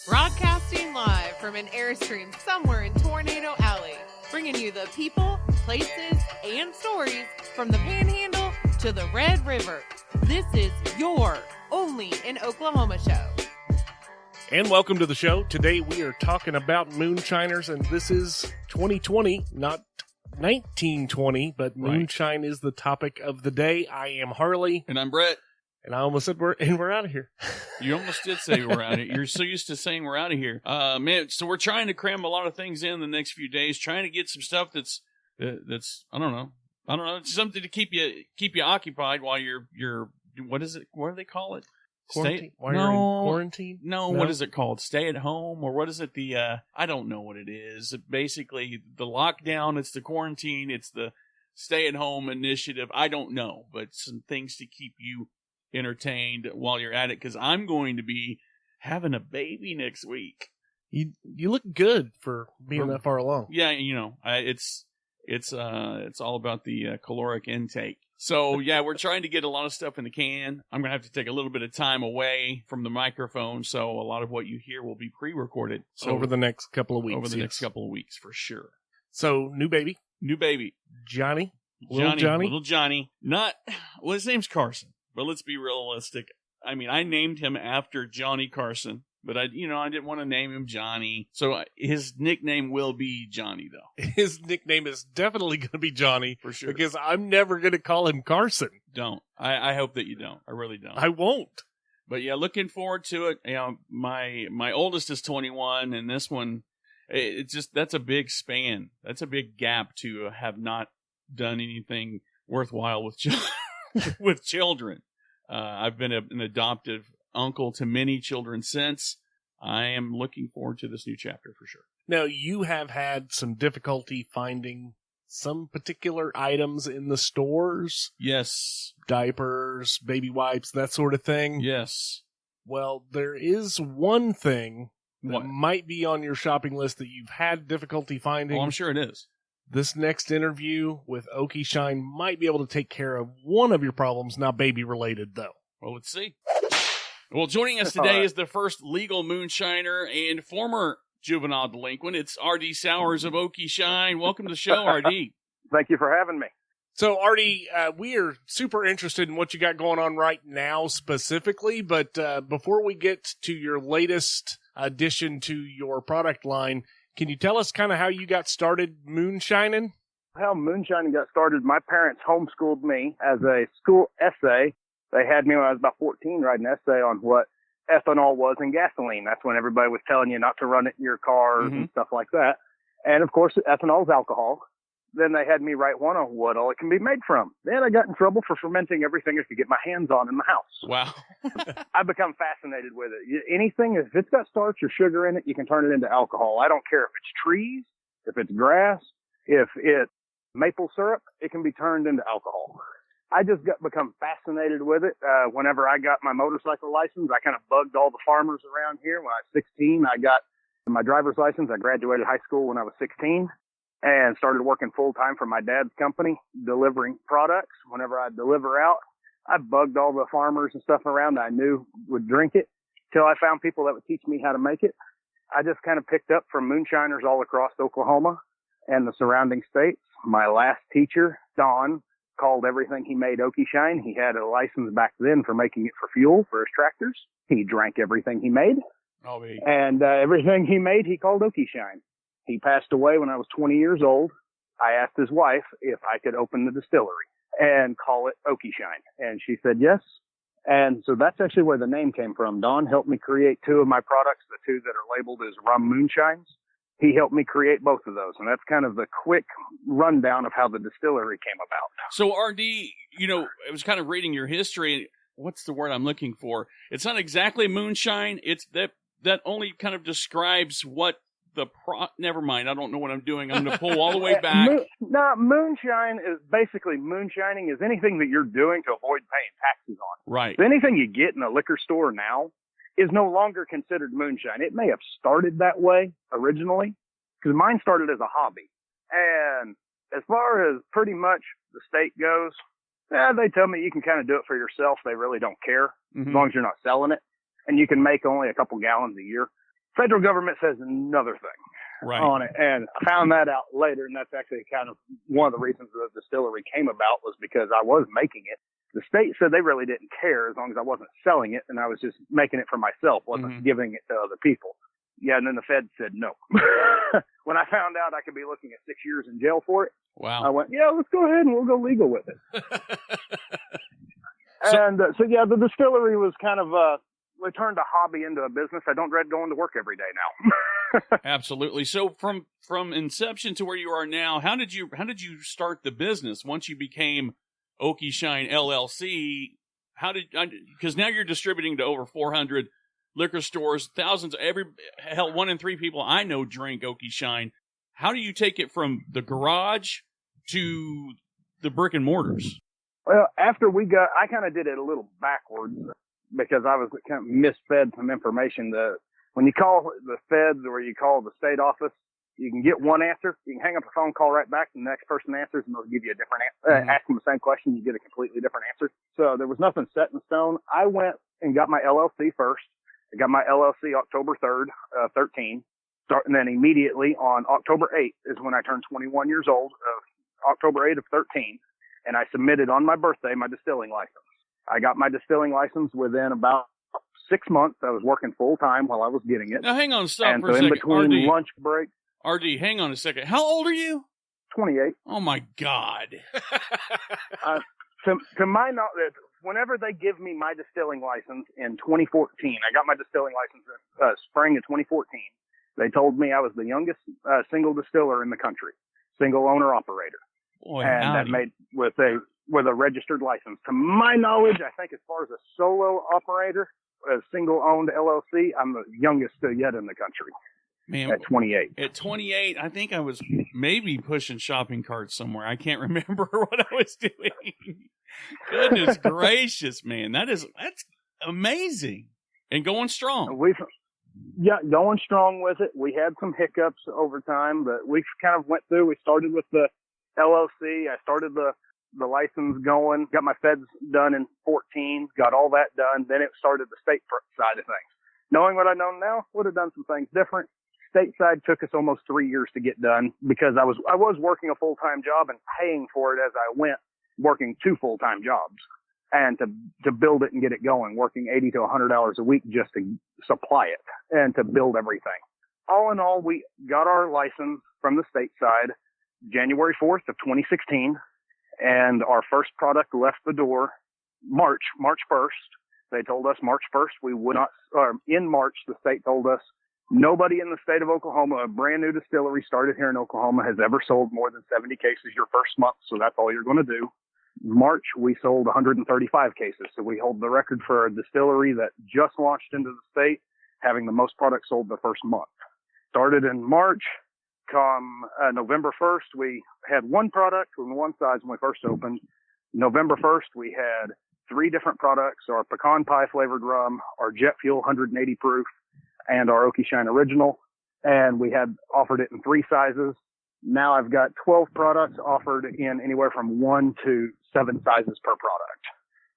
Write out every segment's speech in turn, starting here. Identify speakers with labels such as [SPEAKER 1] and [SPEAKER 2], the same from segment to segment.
[SPEAKER 1] Broadcasting live from an Airstream somewhere in Tornado Alley, bringing you the people, places, and stories from the Panhandle to the Red River. This is your Only in Oklahoma show.
[SPEAKER 2] And welcome to the show. Today we are talking about moonshiners, and this is 2020, not 1920, but moonshine is the topic of the day. I am Harley.
[SPEAKER 3] And I'm Brett.
[SPEAKER 2] And I almost said we're out of here.
[SPEAKER 3] You almost did say we're out of here. You're so used to saying we're out of here. Man, so we're trying to cram a lot of things in the next few days, trying to get some stuff that's I don't know, something to keep you occupied while you're what is it? What do they call it?
[SPEAKER 2] Quarantine? While you're in quarantine?
[SPEAKER 3] No, what is it called? Stay at home, or what is it? I don't know what it is. Basically, the lockdown, it's the quarantine, it's the stay at home initiative. I don't know, but some things to keep you entertained while you're at it, because I'm going to be having a baby next week.
[SPEAKER 2] You look good for being that far along.
[SPEAKER 3] Yeah, it's all about the caloric intake. So yeah, we're trying to get a lot of stuff in the can. I'm gonna have to take a little bit of time away from the microphone, so a lot of what you hear will be pre-recorded. So
[SPEAKER 2] over the next couple of weeks.
[SPEAKER 3] Next couple of weeks for sure.
[SPEAKER 2] So new baby,
[SPEAKER 3] Johnny. Little Johnny. His name's Carson. But let's be realistic. I mean, I named him after Johnny Carson, but I didn't want to name him Johnny. So his nickname will be Johnny, though.
[SPEAKER 2] His nickname is definitely going to be Johnny.
[SPEAKER 3] For sure.
[SPEAKER 2] Because I'm never going to call him Carson.
[SPEAKER 3] Don't. I hope that you don't. I really don't.
[SPEAKER 2] I won't.
[SPEAKER 3] But yeah, looking forward to it. My oldest is 21, and this one, that's a big span. That's a big gap to have not done anything worthwhile with with children. I've been an adoptive uncle to many children since. I am looking forward to this new chapter for sure.
[SPEAKER 2] Now, you have had some difficulty finding some particular items in the stores.
[SPEAKER 3] Yes.
[SPEAKER 2] Diapers, baby wipes, that sort of thing.
[SPEAKER 3] Yes.
[SPEAKER 2] Well, there is one thing that
[SPEAKER 3] What?
[SPEAKER 2] might be on your shopping list that you've had difficulty finding.
[SPEAKER 3] Well, I'm sure it is.
[SPEAKER 2] This next interview with Okie Shine might be able to take care of one of your problems, not baby related, though.
[SPEAKER 3] Well, let's see. Well, joining us today is the first legal moonshiner and former juvenile delinquent. It's R.D. Sowers of Okie Shine. Welcome to the show, R.D.
[SPEAKER 4] Thank you for having me.
[SPEAKER 2] So, R.D., we are super interested in what you got going on right now specifically, but before we get to your latest addition to your product line, can you tell us kind of how you got started moonshining?
[SPEAKER 4] How moonshining got started, my parents homeschooled me as a school essay. They had me when I was about 14 writing an essay on what ethanol was in gasoline. That's when everybody was telling you not to run it in your cars and stuff like that. And, of course, ethanol is alcohol. Then they had me write one on what all it can be made from. Then I got in trouble for fermenting everything I could get my hands on in the house.
[SPEAKER 3] Wow.
[SPEAKER 4] I've become fascinated with it. Anything, if it's got starch or sugar in it, you can turn it into alcohol. I don't care if it's trees, if it's grass, if it's maple syrup, it can be turned into alcohol. I just become fascinated with it. Whenever I got my motorcycle license, I kind of bugged all the farmers around here. When I was 16, I got my driver's license. I graduated high school when I was 16. And started working full-time for my dad's company, delivering products. Whenever I deliver out, I bugged all the farmers and stuff around that I knew would drink it till I found people that would teach me how to make it. I just kind of picked up from moonshiners all across Oklahoma and the surrounding states. My last teacher, Don, called everything he made Okie Shine. He had a license back then for making it for fuel for his tractors. He drank everything he made. And everything he made, he called Okie Shine. He passed away when I was 20 years old. I asked his wife if I could open the distillery and call it Okie Shine. And she said yes. And so that's actually where the name came from. Don helped me create two of my products, the two that are labeled as rum moonshines. He helped me create both of those. And that's kind of the quick rundown of how the distillery came about.
[SPEAKER 3] So, R.D., I was kind of reading your history. What's the word I'm looking for? It's not exactly moonshine. It's that only kind of describes what never mind. I don't know what I'm doing. I'm going to pull all the way back.
[SPEAKER 4] Moonshine is basically moonshining is anything that you're doing to avoid paying taxes on.
[SPEAKER 3] Right.
[SPEAKER 4] So anything you get in a liquor store now is no longer considered moonshine. It may have started that way originally, because mine started as a hobby. And as far as pretty much the state goes, they tell me you can kind of do it for yourself. They really don't care as long as you're not selling it. And you can make only a couple gallons a year. Federal government says another thing on it. And I found that out later, and that's actually kind of one of the reasons the distillery came about, was because I was making it. The state said they really didn't care as long as I wasn't selling it, and I was just making it for myself, wasn't giving it to other people. Yeah, and then the Fed said no. When I found out I could be looking at 6 years in jail for it, I went, yeah, let's go ahead and we'll go legal with it. The distillery was kind of we turned a hobby into a business. I don't dread going to work every day now.
[SPEAKER 3] Absolutely. So from inception to where you are now, how did you start the business once you became Okie Shine LLC? Because now you're distributing to over 400 liquor stores, thousands, hell, 1 in 3 people I know drink Okie Shine. How do you take it from the garage to the brick and mortars?
[SPEAKER 4] Well, after I kind of did it a little backwards because I was kind of misfed some information. When you call the feds or you call the state office, you can get one answer. You can hang up a phone call right back, and the next person answers, and they'll give you a different answer. Ask them the same question, you get a completely different answer. So there was nothing set in stone. I went and got my LLC first. I got my LLC October 3rd, 13. And then immediately on October 8th is when I turned 21 years old, October 8th of 13. And I submitted on my birthday my distilling license. I got my distilling license within about 6 months. I was working full time while I was getting it.
[SPEAKER 3] Now hang on, stop for a
[SPEAKER 4] second.
[SPEAKER 3] second.
[SPEAKER 4] In between lunch breaks.
[SPEAKER 3] RD, hang on a second. How old are you?
[SPEAKER 4] 28.
[SPEAKER 3] Oh my God.
[SPEAKER 4] To my knowledge, whenever they give me my distilling license in 2014, I got my distilling license in spring of 2014. They told me I was the youngest single distiller in the country, single owner operator.
[SPEAKER 3] Boy,
[SPEAKER 4] and that made with a registered license. To my knowledge, I think as far as a solo operator, a single owned LLC, I'm the youngest yet in the country. Man, at 28.
[SPEAKER 3] At 28, I think I was maybe pushing shopping carts somewhere. I can't remember what I was doing. Goodness gracious, man. That's amazing. And going strong.
[SPEAKER 4] Going strong with it. We had some hiccups over time, but we kind of went through. We started with the LLC. I started the license going, got my feds done in 14, got all that done. Then it started the state side of things. Knowing what I know now, would have done some things different. Stateside took us almost 3 years to get done because I was working a full-time job and paying for it as I went, working 2 full-time jobs, and to build it and get it going, working 80 to 100 hours a week just to supply it and to build everything. All in all, we got our license from the stateside January 4th of 2016, and our first product left the door March 1st. They told us March 1st we would not, or in March, the state told us nobody in the state of Oklahoma, a brand new distillery started here in Oklahoma, has ever sold more than 70 cases your first month. So that's all you're going to do. March, we sold 135 cases. So we hold the record for a distillery that just launched into the state, having the most products sold the first month. Started in March. Come November 1st, we had one product from one size when we first opened. November 1st, we had 3 different products: our pecan pie flavored rum, our jet fuel 180 proof, and our Okie Shine Original. And we had offered it in 3 sizes. Now I've got 12 products offered in anywhere from 1 to 7 sizes per product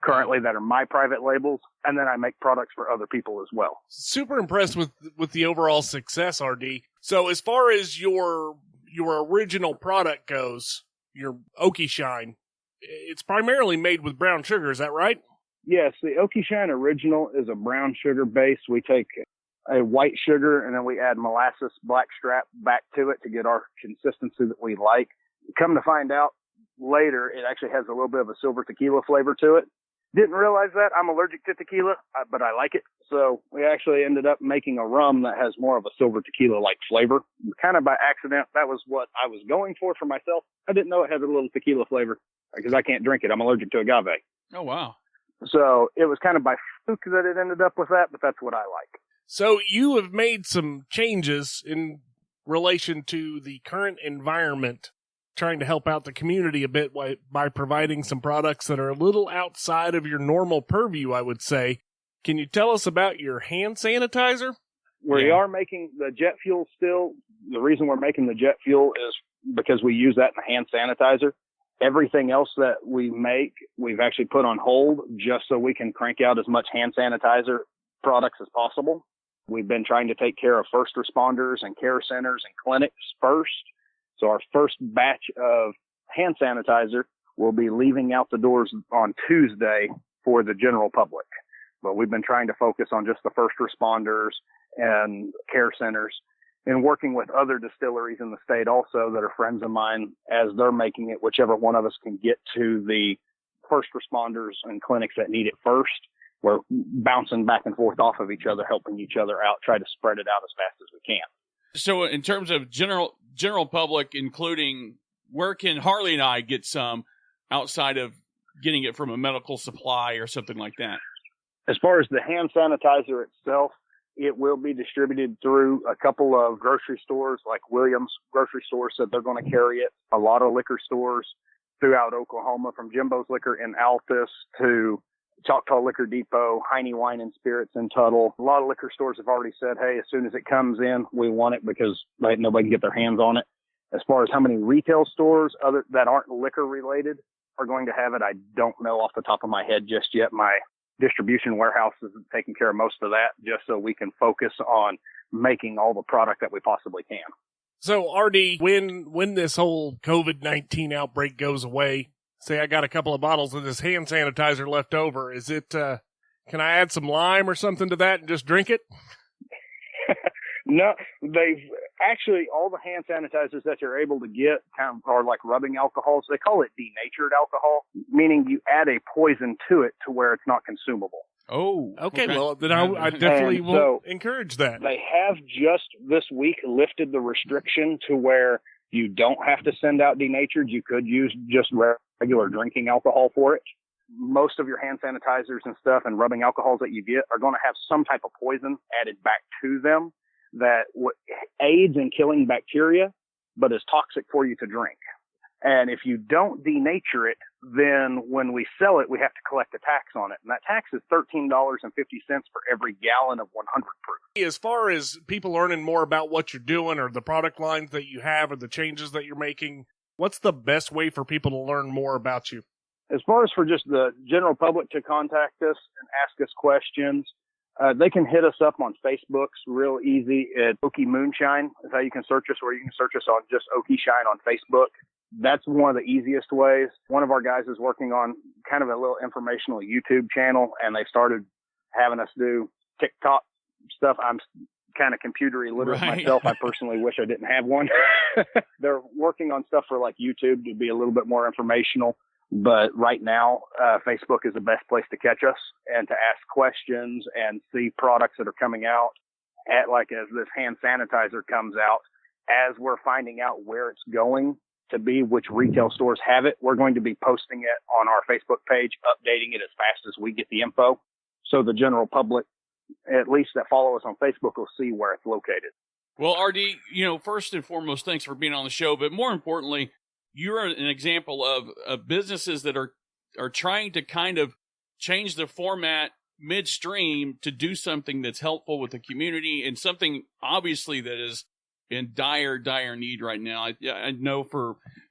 [SPEAKER 4] currently that are my private labels. And then I make products for other people as well.
[SPEAKER 2] Super impressed with the overall success, RD. So as far as your original product goes, your Okie Shine, it's primarily made with brown sugar. Is that right?
[SPEAKER 4] Yes. The Okie Shine Original is a brown sugar base. We take a white sugar and then we add molasses blackstrap back to it to get our consistency that we like. Come to find out later, it actually has a little bit of a silver tequila flavor to it. Didn't realize that. I'm allergic to tequila, but I like it. So we actually ended up making a rum that has more of a silver tequila-like flavor. Kind of by accident. That was what I was going for myself. I didn't know it had a little tequila flavor because I can't drink it. I'm allergic to agave.
[SPEAKER 3] Oh, wow.
[SPEAKER 4] So it was kind of by fluke that it ended up with that, but that's what I like.
[SPEAKER 2] So you have made some changes in relation to the current environment, trying to help out the community a bit by providing some products that are a little outside of your normal purview, I would say. Can you tell us about your hand sanitizer?
[SPEAKER 4] We are making the jet fuel still. The reason we're making the jet fuel is because we use that in the hand sanitizer. Everything else that we make, we've actually put on hold just so we can crank out as much hand sanitizer products as possible. We've been trying to take care of first responders and care centers and clinics first. So our first batch of hand sanitizer will be leaving out the doors on Tuesday for the general public. But we've been trying to focus on just the first responders and care centers, and working with other distilleries in the state also that are friends of mine as they're making it, whichever one of us can get to the first responders and clinics that need it first. We're bouncing back and forth off of each other, helping each other out, try to spread it out as fast as we can.
[SPEAKER 3] So in terms of general public, including, where can Harley and I get some outside of getting it from a medical supply or something like that?
[SPEAKER 4] As far as the hand sanitizer itself, it will be distributed through a couple of grocery stores, like Williams grocery stores said they're going to carry it. A lot of liquor stores throughout Oklahoma, from Jimbo's Liquor in Altus to Choctaw Liquor Depot, Hinie Wine and Spirits in Tuttle. A lot of liquor stores have already said, hey, as soon as it comes in, we want it because nobody can get their hands on it. As far as how many retail stores other that aren't liquor related are going to have it, I don't know off the top of my head just yet. My distribution warehouse is taking care of most of that just so we can focus on making all the product that we possibly can.
[SPEAKER 2] So, RD, when this whole COVID-19 outbreak goes away, say I got a couple of bottles of this hand sanitizer left over, is it, can I add some lime or something to that and just drink it?
[SPEAKER 4] No, they've actually, all the hand sanitizers that you're able to get are like rubbing alcohols. They call it denatured alcohol, meaning you add a poison to it to where it's not consumable.
[SPEAKER 3] Oh,
[SPEAKER 2] okay. Well, then I definitely will encourage that.
[SPEAKER 4] They have just this week lifted the restriction to where you don't have to send out denatured. You could use just regular drinking alcohol for it. Most of your hand sanitizers and stuff and rubbing alcohols that you get are going to have some type of poison added back to them that aids in killing bacteria, but is toxic for you to drink. And if you don't denature it, then when we sell it, we have to collect a tax on it. And that tax is $13.50 for every gallon of 100 proof.
[SPEAKER 2] As far as people learning more about what you're doing or the product lines that you have or the changes that you're making, what's the best way for people to learn more about you?
[SPEAKER 4] As far as for just the general public to contact us and ask us questions, they can hit us up on Facebook. It's real easy. Okie Moonshine is how you can search us, or you can search us on just Okie Shine on Facebook. That's one of the easiest ways. One of our guys is working on kind of a little informational YouTube channel, and they started having us do TikTok stuff. I'm kind of computer illiterate myself. I personally wish I didn't have one. They're working on stuff for like YouTube to be a little bit more informational. But right now, Facebook is the best place to catch us and to ask questions and see products that are coming out. Like as this hand sanitizer comes out, as we're finding out where it's going to be, which retail stores have it, we're going to be posting it on our Facebook page, updating it as fast as we get the info. So the general public, at least that follow us on Facebook, will see where it's located.
[SPEAKER 3] Well, RD, first and foremost, thanks for being on the show. But more importantly, you're an example of businesses that are trying to kind of change the format midstream to do something that's helpful with the community and something obviously that is in dire need right now. I know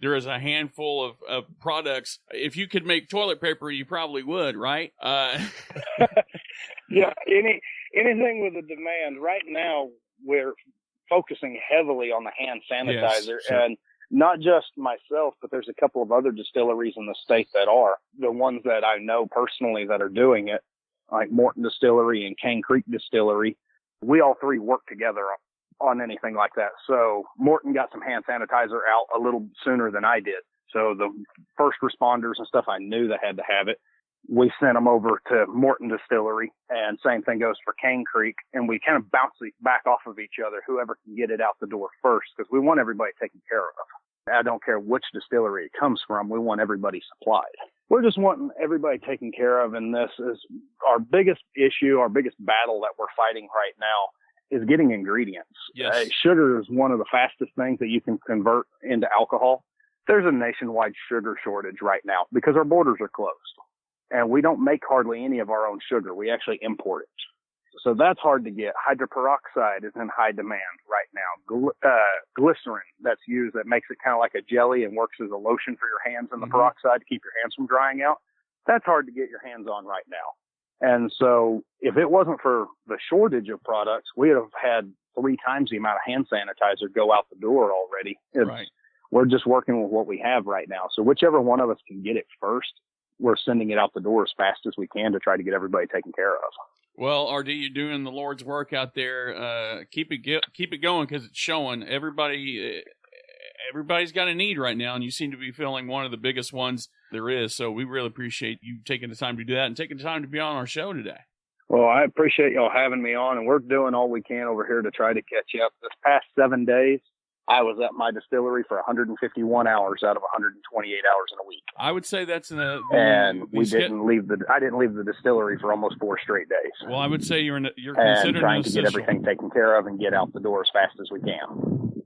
[SPEAKER 3] there is a handful of products. If you could make toilet paper, you probably would, right?
[SPEAKER 4] Yeah, anything with a demand. Right now, we're focusing heavily on the hand sanitizer.
[SPEAKER 3] Yes, sure. And
[SPEAKER 4] not just myself, but there's a couple of other distilleries in the state that are. The ones that I know personally that are doing it, like Morton Distillery and Creek Distillery. We all three work together on anything like that. So Morton got some hand sanitizer out a little sooner than I did. So the first responders and stuff, I knew that had to have it. We sent them over to Morton Distillery, and same thing goes for Cane Creek. And we kind of bounce it back off of each other, whoever can get it out the door first, because we want everybody taken care of. I don't care which distillery it comes from. We want everybody supplied. We're just wanting everybody taken care of. And this is our biggest issue, our biggest battle that we're fighting right now is getting ingredients.
[SPEAKER 3] Yes.
[SPEAKER 4] Sugar is one of the fastest things that you can convert into alcohol. There's a nationwide sugar shortage right now because our borders are closed. And we don't make hardly any of our own sugar. We actually import it. So that's hard to get. Hydroperoxide is in high demand right now. Glycerin that's used that makes it kind of like a jelly and works as a lotion for your hands and the peroxide to keep your hands from drying out. That's hard to get your hands on right now. And so if it wasn't for the shortage of products, we would have had 3 times the amount of hand sanitizer go out the door already.
[SPEAKER 3] Right.
[SPEAKER 4] We're just working with what we have right now. So whichever one of us can get it first, we're sending it out the door as fast as we can to try to get everybody taken care of.
[SPEAKER 3] Well, RD, you're doing the Lord's work out there. Keep it going, because it's showing. Everybody's got a need right now, and you seem to be filling one of the biggest ones there is. So we really appreciate you taking the time to do that and taking the time to be on our show today.
[SPEAKER 4] Well, I appreciate y'all having me on, and we're doing all we can over here to try to catch up. This past 7 days, I was at my distillery for 151 hours out of 128 hours in a week.
[SPEAKER 3] I would say that's I
[SPEAKER 4] didn't leave the distillery for almost 4 straight days.
[SPEAKER 3] Well, I would say you're
[SPEAKER 4] and
[SPEAKER 3] considered
[SPEAKER 4] trying to get everything taken care of and get out the door as fast as we can.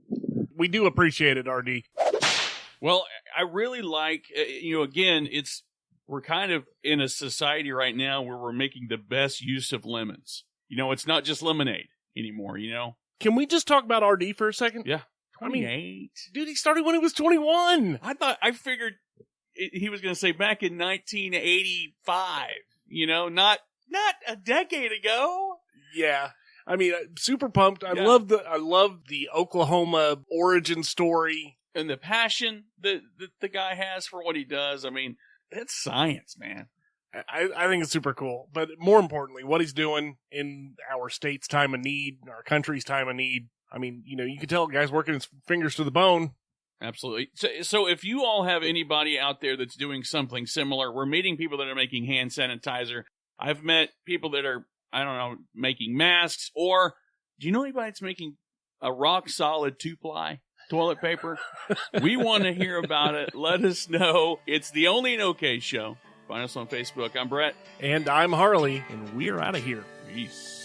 [SPEAKER 2] We do appreciate it, RD.
[SPEAKER 3] Well, I really like, again, we're kind of in a society right now where we're making the best use of lemons. It's not just lemonade anymore,
[SPEAKER 2] Can we just talk about RD for a second?
[SPEAKER 3] Yeah. 28.
[SPEAKER 2] I mean, dude, he started when he was 21.
[SPEAKER 3] I figured he was going to say back in 1985, not a decade ago.
[SPEAKER 2] Yeah. I mean, super pumped. I love the Oklahoma origin story.
[SPEAKER 3] And the passion that the guy has for what he does. I mean, that's science, man.
[SPEAKER 2] I think it's super cool. But more importantly, what he's doing in our state's time of need, our country's time of need. I mean, you can tell the guy's working his fingers to the bone.
[SPEAKER 3] Absolutely. So if you all have anybody out there that's doing something similar, we're meeting people that are making hand sanitizer. I've met people that are, making masks. Or do you know anybody that's making a rock-solid 2-ply toilet paper? We want to hear about it. Let us know. It's the OnlyinOKShow. Find us on Facebook. I'm Brett.
[SPEAKER 2] And I'm Harley. And we're out of here.
[SPEAKER 3] Peace.